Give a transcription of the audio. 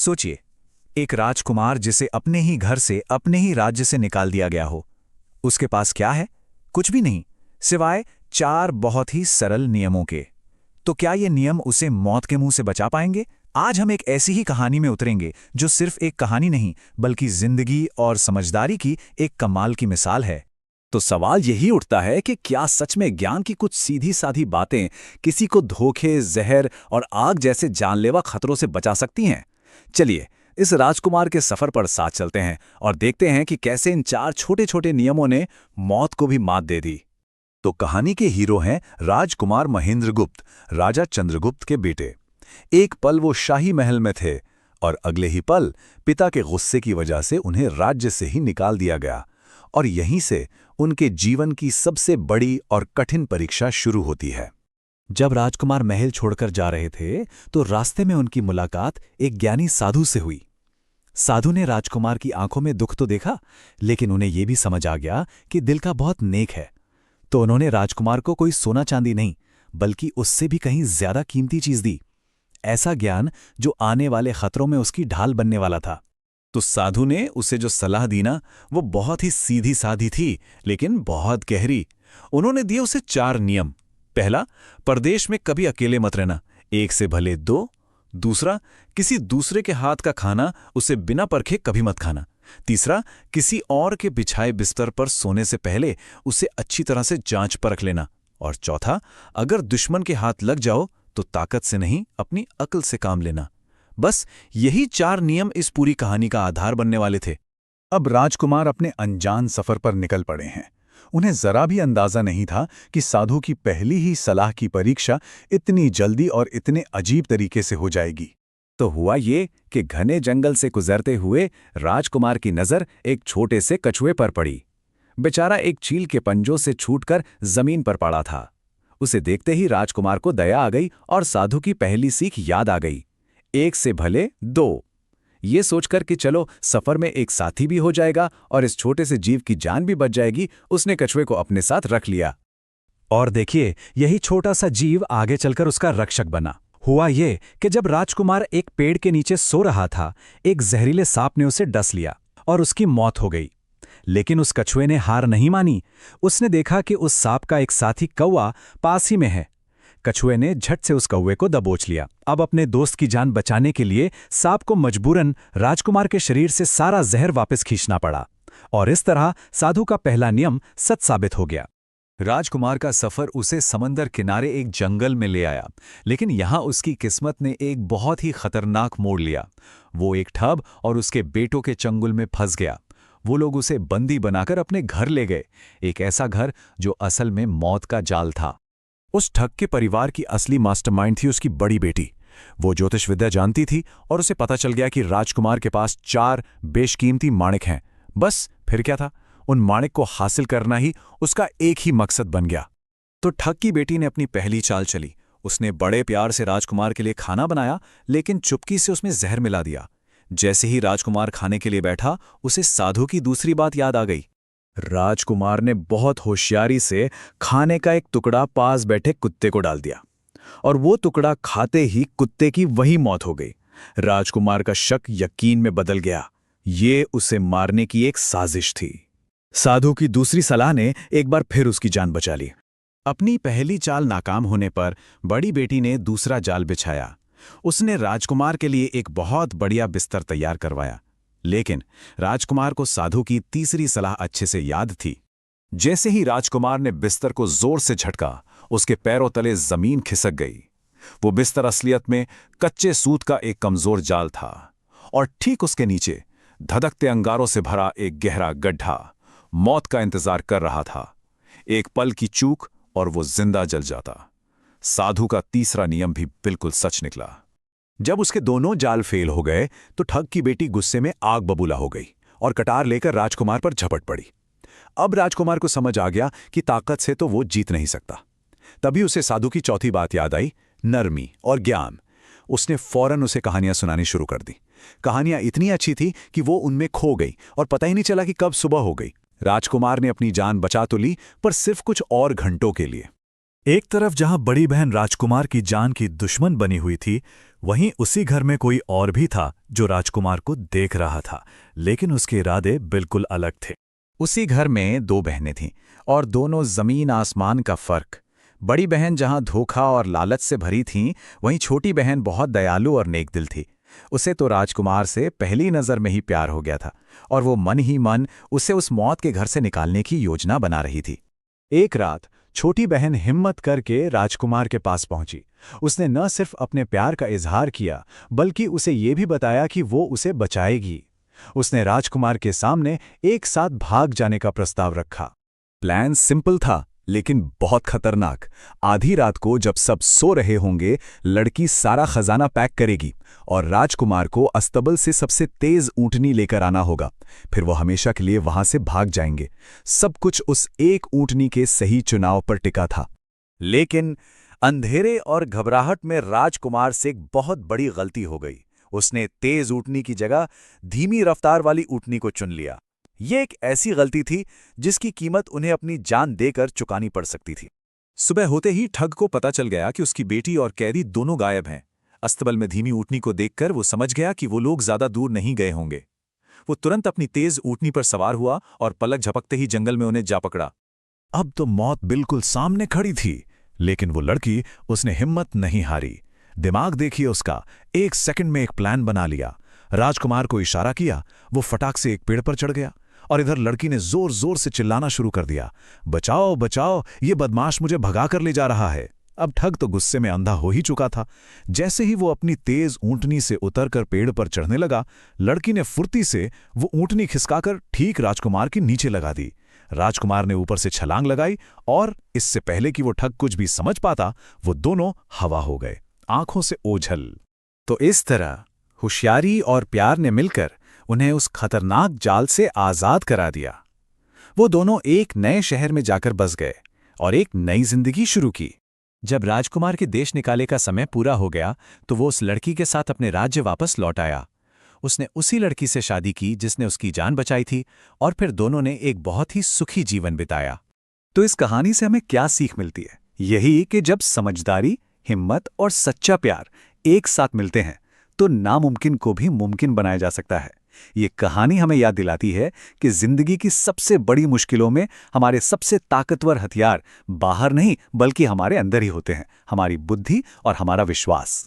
सोचिए, एक राजकुमार जिसे अपने ही घर से, अपने ही राज्य से निकाल दिया गया हो। उसके पास क्या है? कुछ भी नहीं, सिवाय 4 बहुत ही सरल नियमों के। तो क्या ये नियम उसे मौत के मुंह से बचा पाएंगे? आज हम एक ऐसी ही कहानी में उतरेंगे जो सिर्फ एक कहानी नहीं, बल्कि जिंदगी और समझदारी की एक कमाल की मिसाल है। तो सवाल यही उठता है कि क्या सच में ज्ञान की कुछ सीधी साधी बातें किसी को धोखे, जहर और आग जैसे जानलेवा खतरों से बचा सकती हैं? चलिए, इस राजकुमार के सफर पर साथ चलते हैं और देखते हैं कि कैसे इन 4 छोटे छोटे नियमों ने मौत को भी मात दे दी। तो कहानी के हीरो हैं राजकुमार महेंद्रगुप्त, राजा चंद्रगुप्त के बेटे। एक पल वो शाही महल में थे और अगले ही पल पिता के गुस्से की वजह से उन्हें राज्य से ही निकाल दिया गया। और यहीं से उनके जीवन की सबसे बड़ी और कठिन परीक्षा शुरू होती है। जब राजकुमार महल छोड़कर जा रहे थे तो रास्ते में उनकी मुलाकात एक ज्ञानी साधु से हुई। साधु ने राजकुमार की आंखों में दुख तो देखा, लेकिन उन्हें यह भी समझ आ गया कि दिल का बहुत नेक है। तो उन्होंने राजकुमार को कोई सोना चांदी नहीं, बल्कि उससे भी कहीं ज्यादा कीमती चीज दी। ऐसा ज्ञान जो आने वाले खतरों में उसकी ढाल बनने वाला था। तो साधु ने उसे जो सलाह दी ना, वो बहुत ही सीधी साधी थी, लेकिन बहुत गहरी। उन्होंने दिए उसे 4 नियम। पहला, परदेश में कभी अकेले मत रहना, 1 से भले 2। दूसरा, किसी दूसरे के हाथ का खाना उसे बिना परखे कभी मत खाना। तीसरा, किसी और के बिछाए बिस्तर पर सोने से पहले उसे अच्छी तरह से जांच परख लेना। और चौथा, अगर दुश्मन के हाथ लग जाओ तो ताकत से नहीं, अपनी अक्ल से काम लेना। बस यही 4 नियम इस पूरी कहानी का आधार बनने वाले थे। अब राजकुमार अपने अनजान सफर पर निकल पड़े हैं। उन्हें जरा भी अंदाजा नहीं था कि साधु की पहली ही सलाह की परीक्षा इतनी जल्दी और इतने अजीब तरीके से हो जाएगी। तो हुआ ये कि घने जंगल से गुजरते हुए राजकुमार की नजर एक छोटे से कछुए पर पड़ी। बेचारा एक चील के पंजों से छूटकर जमीन पर पड़ा था। उसे देखते ही राजकुमार को दया आ गई और साधु की पहली सीख याद आ गई, 1 से भले 2। ये सोचकर कि चलो सफर में एक साथी भी हो जाएगा और इस छोटे से जीव की जान भी बच जाएगी, उसने कछुए को अपने साथ रख लिया। और देखिए, यही छोटा सा जीव आगे चलकर उसका रक्षक बना। हुआ ये कि जब राजकुमार एक पेड़ के नीचे सो रहा था, एक जहरीले सांप ने उसे डस लिया और उसकी मौत हो गई। लेकिन उस कछुए ने हार नहीं मानी। उसने देखा कि उस सांप का एक साथी कौवा पास ही में है। कछुए ने झट से उस कौवे को दबोच लिया। अब अपने दोस्त की जान बचाने के लिए सांप को मजबूरन राजकुमार के शरीर से सारा जहर वापस खींचना पड़ा। और इस तरह साधु का पहला नियम सच साबित हो गया। राजकुमार का सफर उसे समंदर किनारे एक जंगल में ले आया, लेकिन यहां उसकी किस्मत ने एक बहुत ही खतरनाक मोड़ लिया। वो एक ठग और उसके बेटों के चंगुल में फंस गया। वो लोग उसे बंदी बनाकर अपने घर ले गए, एक ऐसा घर जो असल में मौत का जाल था। उस ठग के परिवार की असली मास्टरमाइंड थी उसकी बड़ी बेटी। वो ज्योतिष विद्या जानती थी और उसे पता चल गया कि राजकुमार के पास 4 बेशकीमती माणिक हैं। बस फिर क्या था, उन माणिक को हासिल करना ही उसका एक ही मकसद बन गया। तो ठग की बेटी ने अपनी पहली चाल चली। उसने बड़े प्यार से राजकुमार के लिए खाना बनाया, लेकिन चुपकी से उसमें जहर मिला दिया। जैसे ही राजकुमार खाने के लिए बैठा, उसे साधु की दूसरी बात याद आ गई। राजकुमार ने बहुत होशियारी से खाने का एक टुकड़ा पास बैठे कुत्ते को डाल दिया और वो टुकड़ा खाते ही कुत्ते की वही मौत हो गई। राजकुमार का शक यकीन में बदल गया। ये उसे मारने की एक साजिश थी। साधु की दूसरी सलाह ने एक बार फिर उसकी जान बचा ली। अपनी पहली चाल नाकाम होने पर बड़ी बेटी ने दूसरा जाल बिछाया। उसने राजकुमार के लिए एक बहुत बढ़िया बिस्तर तैयार करवाया। लेकिन राजकुमार को साधु की तीसरी सलाह अच्छे से याद थी। जैसे ही राजकुमार ने बिस्तर को जोर से झटका, उसके पैरों तले जमीन खिसक गई। वो बिस्तर असलियत में कच्चे सूत का एक कमजोर जाल था और ठीक उसके नीचे धधकते अंगारों से भरा एक गहरा गड्ढा मौत का इंतजार कर रहा था। एक पल की चूक और वो जिंदा जल जाता। साधु का तीसरा नियम भी बिल्कुल सच निकला। जब उसके दोनों जाल फेल हो गए तो ठग की बेटी गुस्से में आग बबूला हो गई और कटार लेकर राजकुमार पर झपट पड़ी। अब राजकुमार को समझ आ गया कि ताकत से तो वो जीत नहीं सकता। तभी उसे साधु की चौथी बात याद आई, नरमी और ज्ञान। उसने फौरन उसे कहानियां सुनानी शुरू कर दी। कहानियां इतनी अच्छी थी कि वो उनमें खो गई और पता ही नहीं चला कि कब सुबह हो गई। राजकुमार ने अपनी जान बचा तो ली, पर सिर्फ कुछ और घंटों के लिए। एक तरफ जहां बड़ी बहन राजकुमार की जान की दुश्मन बनी हुई थी, वहीं उसी घर में कोई और भी था जो राजकुमार को देख रहा था, लेकिन उसके इरादे बिल्कुल अलग थे। उसी घर में दो बहनें थीं और दोनों जमीन आसमान का फर्क। बड़ी बहन जहां धोखा और लालच से भरी थीं, वहीं छोटी बहन बहुत दयालु और नेकदिल थी। उसे तो राजकुमार से पहली नज़र में ही प्यार हो गया था और वो मन ही मन उसे उस मौत के घर से निकालने की योजना बना रही थी। एक रात छोटी बहन हिम्मत करके राजकुमार के पास पहुंची। उसने न सिर्फ अपने प्यार का इजहार किया, बल्कि उसे ये भी बताया कि वो उसे बचाएगी। उसने राजकुमार के सामने एक साथ भाग जाने का प्रस्ताव रखा। प्लान सिंपल था, लेकिन बहुत खतरनाक। आधी रात को जब सब सो रहे होंगे, लड़की सारा खजाना पैक करेगी और राजकुमार को अस्तबल से सबसे तेज ऊँटनी लेकर आना होगा। फिर वो हमेशा के लिए वहां से भाग जाएंगे। सब कुछ उस एक ऊँटनी के सही चुनाव पर टिका था। लेकिन अंधेरे और घबराहट में राजकुमार से एक बहुत बड़ी गलती हो गई। उसने तेज ऊँटनी की जगह धीमी रफ्तार वाली ऊँटनी को चुन लिया। ये एक ऐसी गलती थी जिसकी कीमत उन्हें अपनी जान देकर चुकानी पड़ सकती थी। सुबह होते ही ठग को पता चल गया कि उसकी बेटी और कैदी दोनों गायब हैं। अस्तबल में धीमी ऊँटनी को देखकर वो समझ गया कि वो लोग ज्यादा दूर नहीं गए होंगे। वो तुरंत अपनी तेज ऊँटनी पर सवार हुआ और पलक झपकते ही जंगल में उन्हें जा पकड़ा। अब तो मौत बिल्कुल सामने खड़ी थी, लेकिन वो लड़की, उसने हिम्मत नहीं हारी। दिमाग देखिए उसका, एक सेकंड में एक प्लान बना लिया। राजकुमार को इशारा किया, वो फटाक से एक पेड़ पर चढ़ गया और इधर लड़की ने जोर जोर से चिल्लाना शुरू कर दिया, बचाओ बचाओ, ये बदमाश मुझे भगा कर ले जा रहा है। अब ठग तो गुस्से में अंधा हो ही चुका था। जैसे ही वो अपनी तेज ऊँटनी से उतरकर पेड़ पर चढ़ने लगा, लड़की ने फुर्ती से वो ऊँटनी खिसकाकर ठीक राजकुमार के नीचे लगा दी। राजकुमार ने ऊपर से छलांग लगाई और इससे पहले कि वो ठग कुछ भी समझ पाता, वो दोनों हवा हो गए, आंखों से ओझल। तो इस तरह होशियारी और प्यार ने मिलकर उन्हें उस खतरनाक जाल से आजाद करा दिया। वो दोनों एक नए शहर में जाकर बस गए और एक नई जिंदगी शुरू की। जब राजकुमार के देश निकाले का समय पूरा हो गया, तो वो उस लड़की के साथ अपने राज्य वापस लौट आया। उसने उसी लड़की से शादी की जिसने उसकी जान बचाई थी और फिर दोनों ने एक बहुत ही सुखी जीवन बिताया। तो इस कहानी से हमें क्या सीख मिलती है? यही कि जब समझदारी, हिम्मत और सच्चा प्यार एक साथ मिलते हैं तो नामुमकिन को भी मुमकिन बनाया जा सकता है। ये कहानी हमें याद दिलाती है कि जिंदगी की सबसे बड़ी मुश्किलों में हमारे सबसे ताकतवर हथियार बाहर नहीं बल्कि हमारे अंदर ही होते हैं, हमारी बुद्धि और हमारा विश्वास।